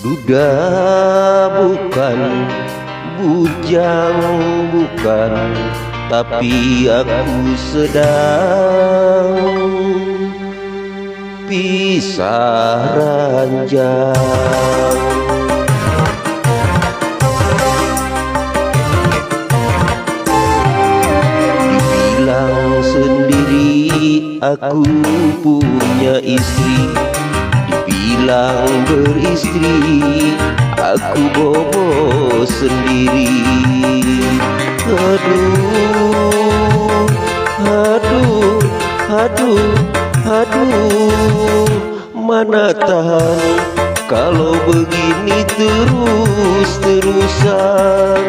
Duda bukan, bujang bukan, tapi aku sedang pisah ranjang. Dibilang sendiri aku punya istri, dibilang beristri aku bobo sendiri. Aduh, aduh, aduh, aduh, mana tahan kalau begini terus-terusan.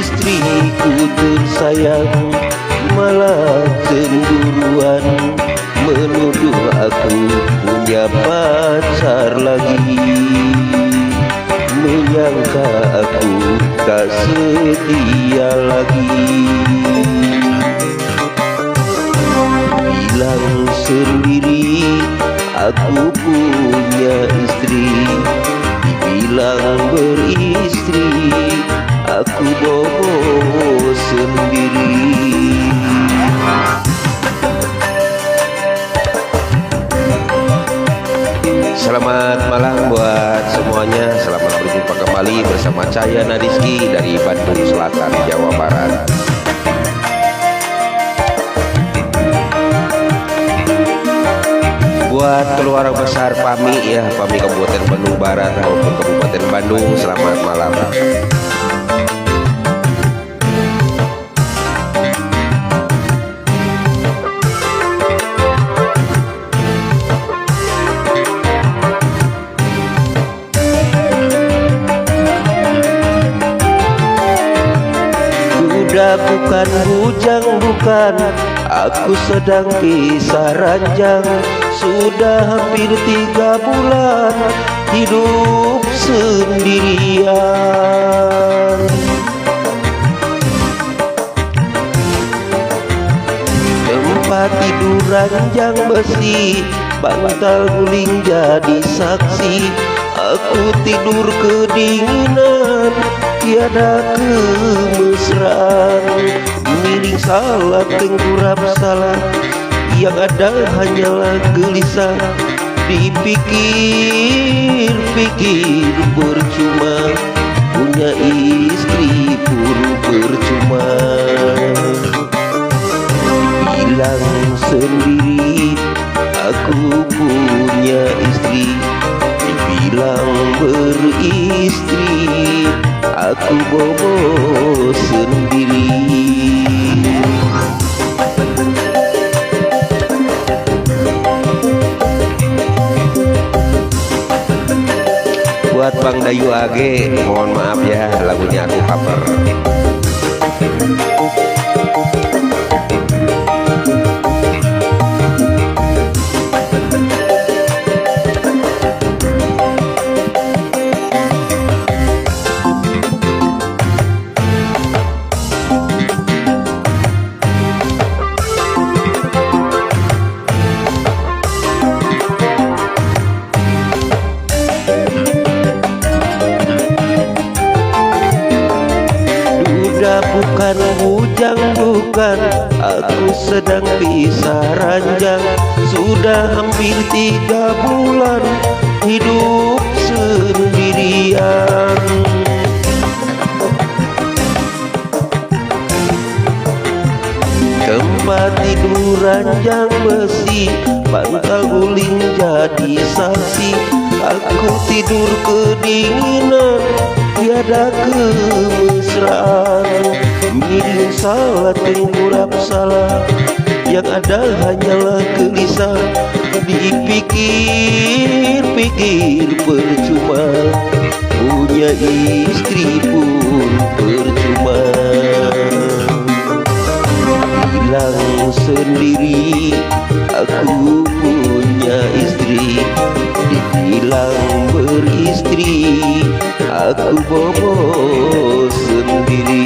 Istriku tersayang malah cemburuan, menuduh aku punya pacar lagi, menyangka aku tak setia lagi. Bilang sendiri aku punya istri, dibilang beristri aku bobo sendiri. Selamat malam buat semuanya. Selamat berjumpa kembali bersama saya Nadiski dari Bandung Selatan, Jawa Barat. Buat keluarga besar PAMI ya, PAMI Kabupaten Bandung Barat maupun Kabupaten Bandung, selamat malam. Duda bukan, bujang bukan, aku sedang pisah ranjang. Sudah hampir 3 bulan hidup sendirian. Tempat tidur ranjang besi, bantal guling jadi saksi. Aku tidur kedinginan, tiada kemesraan. Miring salah, tengkurap salah, yang ada hanyalah gelisah. Dipikir-pikir percuma, punya istri pun percuma. Bilang sendiri aku punya istri, dibilang beristri aku bobo sendiri. Buat Bang Dayu Age, mohon maaf ya lagunya aku cover. Bukan, bujang bukan, aku sedang pisah ranjang. Sudah hampir 3 bulan hidup sendirian. Tempat tidur ranjang besi, bantal guling jadi saksi. Aku tidur kedinginan, tiada kemesraan. Miring salah, tengkurap salah, yang ada hanyalah gelisah. Dipikir-pikir percuma, punya istri pun percuma. Bilang sendiri aku punya istri, dibilang beristri aku bobo sendiri.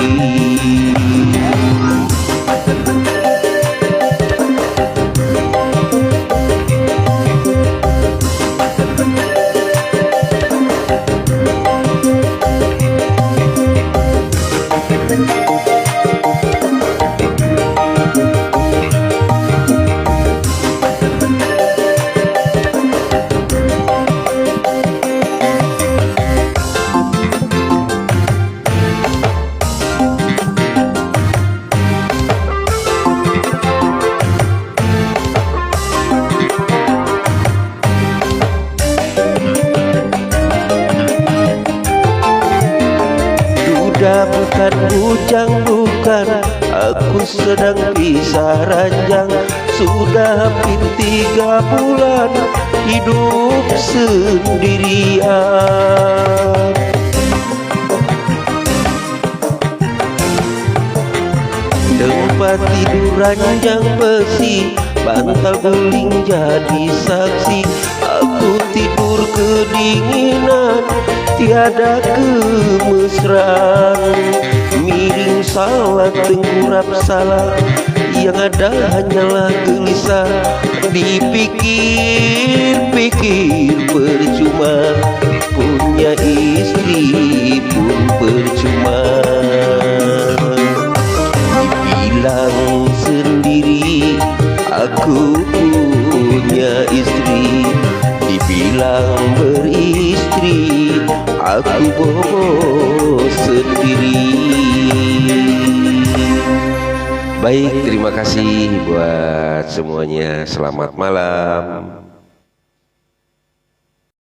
Bukan bujang, bukan, aku sedang pisah ranjang. Sudah hampir 3 bulan hidup sendirian. Tempat tidur ranjang besi, bantal guling jadi saksi. Aku tidur kedinginan, tiada kemesraan. Miring salah, tengkurap salah, yang ada hanyalah gelisah. Dipikir-pikir percuma, punya istri pun percuma. Dibilang sendiri, aku punya istri. Dibilang beristri, aku bobo sendiri. Baik, terima kasih buat semuanya. Selamat malam.